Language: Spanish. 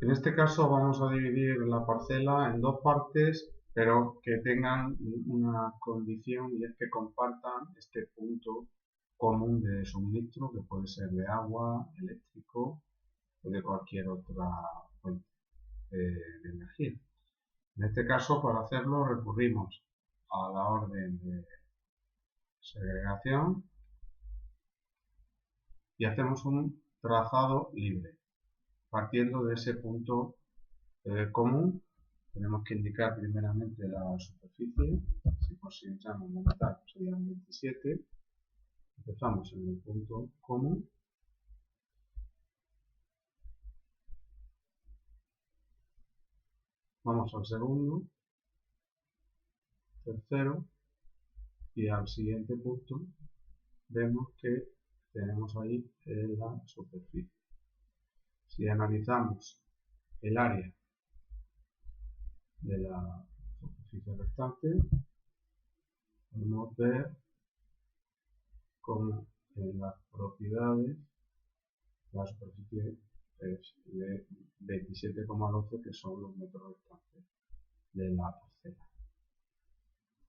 En este caso vamos a dividir la parcela en dos partes, pero que tengan una condición, y es que compartan este punto común de suministro, que puede ser de agua, eléctrico o de cualquier otra fuente de energía. En este caso, para hacerlo, recurrimos a la orden de segregación y hacemos un trazado libre. Partiendo de ese punto común, tenemos que indicar primeramente la superficie. Si consideramos montar, serían 27. Empezamos en el punto común. Vamos al segundo, tercero, y al siguiente punto vemos que tenemos ahí la superficie. Si analizamos el área de la superficie restante, podemos ver cómo en las propiedades la superficie es de 27,12, que son los metros restantes de la parcela.